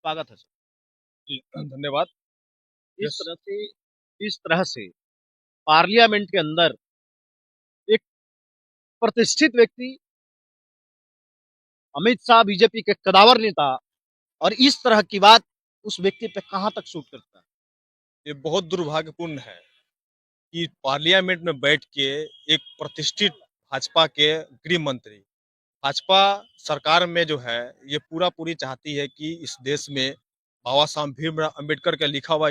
स्वागत है सर। जी, धन्यवाद। इस यस। तरह से इस तरह से पार्लियामेंट के अंदर एक प्रतिष्ठित व्यक्ति अमित शाह बीजेपी के कदावर नेता और इस तरह की बात उस व्यक्ति पे कहाँ तक सूट करता है? ये बहुत दुर्भाग्यपूर्ण है कि पार्लियामेंट में बैठ के एक प्रतिष्ठित भाजपा के गृह मंत्री, भाजपा सरकार में जो है, ये पूरी चाहती है कि इस देश में बाबा साहब भीमराव अम्बेडकर का लिखा हुआ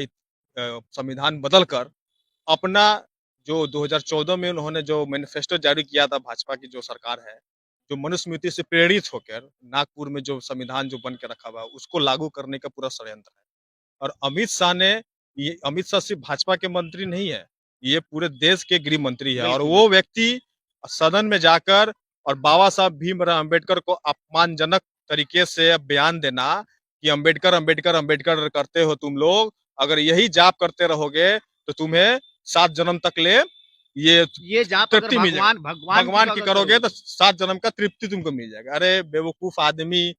संविधान बदल कर अपना जो 2014 में उन्होंने जो मैनिफेस्टो जारी किया था, भाजपा की जो सरकार है, जो मनुस्मृति से प्रेरित होकर नागपुर में जो संविधान जो बन के रखा हुआ है, उसको लागू करने का पूरा षड्यंत्र है। और अमित शाह सिर्फ भाजपा के मंत्री नहीं है, ये पूरे देश के गृह मंत्री है। और वो व्यक्ति सदन में जाकर और बाबा साहब भीमराव अम्बेडकर को अपमानजनक तरीके से बयान देना कि अम्बेडकर अम्बेडकर अम्बेडकर करते हो तुम लोग, अगर यही जाप करते रहोगे तो तुम्हें 7 जन्म तक ले ये जाप अगर तृप्ति मिल जाएगा। भगवान की अगर करोगे तो 7 जन्म का तृप्ति तुमको मिल जाएगा। अरे बेवकूफ आदमी,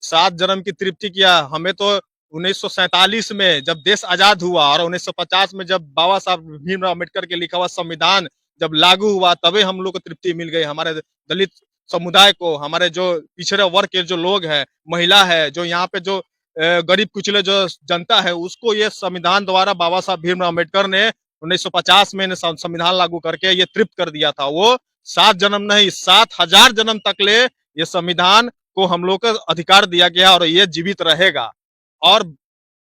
7 जन्म की तृप्ति किया? हमें तो 1947 में जब देश आजाद हुआ और 1950 में जब बाबा साहब भीमराव अम्बेडकर के लिखा हुआ संविधान जब लागू हुआ, तभी हम लोग को तृप्ति मिल गई। हमारे दलित समुदाय को, हमारे जो पिछड़े वर्ग के जो लोग हैं, महिला है, जो यहाँ पे जो गरीब कुचले जो जनता है, उसको ये संविधान द्वारा बाबा साहब भीमराव अम्बेडकर ने 1950 में संविधान लागू करके ये तृप्त कर दिया था। वो 7 जन्म नहीं, 7,000 जन्म तक ले ये संविधान को हम लोग को अधिकार दिया गया और ये जीवित रहेगा। और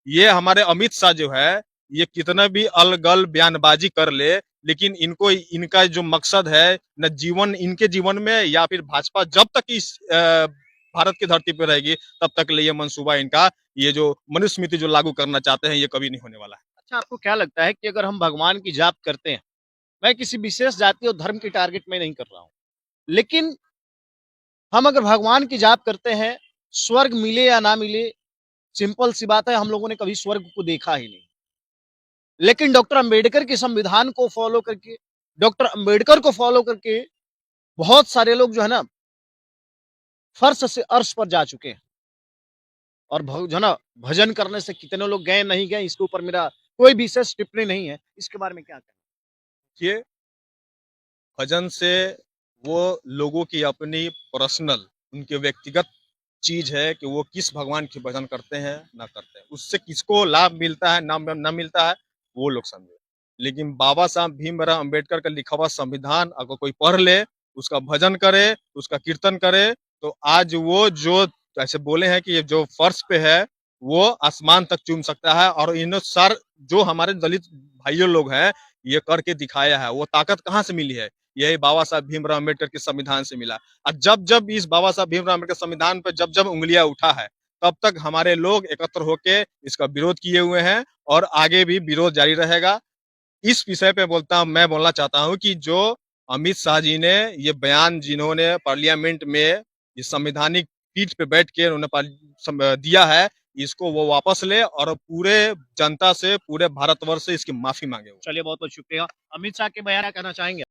ये हमारे अमित शाह जो है, ये कितना भी अलगल बयानबाजी कर ले, लेकिन इनको इनका जो मकसद है न जीवन, इनके जीवन में या फिर भाजपा जब तक इस भारत की धरती पे रहेगी, तब तक ले ये मंसूबा इनका, ये जो मनुस्मृति जो लागू करना चाहते हैं, ये कभी नहीं होने वाला है। अच्छा, आपको क्या लगता है कि अगर हम भगवान की जाप करते हैं, मैं किसी विशेष जाति और धर्म की टारगेट में नहीं कर रहा हूँ, लेकिन हम अगर भगवान की जाप करते हैं, स्वर्ग मिले या ना मिले, सिंपल सी बात है, हम लोगों ने कभी स्वर्ग को देखा ही नहीं। लेकिन डॉक्टर अंबेडकर के संविधान को फॉलो करके, डॉक्टर अंबेडकर को फॉलो करके बहुत सारे लोग जो है ना, फर्श से अर्श पर जा चुके हैं। और जो है ना, भजन करने से कितने लोग गए नहीं गए, इसके ऊपर मेरा कोई विशेष टिप्पणी नहीं है। इसके बारे में क्या कहना? ये भजन से वो लोगों की अपनी पर्सनल, उनके व्यक्तिगत चीज है कि वो किस भगवान की भजन करते हैं ना करते हैं, उससे किसको लाभ मिलता है ना मिलता है, वो लोग समझे। लेकिन बाबा साहब भीमराव अम्बेडकर का लिखा हुआ संविधान अगर कोई पढ़ ले, उसका भजन करे, उसका कीर्तन करे, तो आज वो जो ऐसे बोले हैं कि ये जो फर्श पे है वो आसमान तक चूम सकता है। और इन सर जो हमारे दलित भाइयों लोग हैं, ये करके दिखाया है। वो ताकत कहाँ से मिली है? यही बाबा साहब भीमराव अम्बेडकर के संविधान से मिला। और जब जब इस बाबा साहब भीमराव अम्बेडकर संविधान पर जब जब उंगलियां उठा है, तब तक हमारे लोग एकत्र होके इसका विरोध किए हुए हैं और आगे भी विरोध जारी रहेगा। इस विषय पे मैं बोलना चाहता हूँ कि जो अमित शाह जी ने ये बयान जिन्होंने पार्लियामेंट में ये संवैधानिक पीठ पे बैठ के उन्होंने दिया है, इसको वो वापस ले और पूरे जनता से, पूरे भारतवर्ष से इसकी माफी मांगे। चलिए, बहुत बहुत शुक्रिया। अमित शाह के बयान क्या कहना चाहेंगे?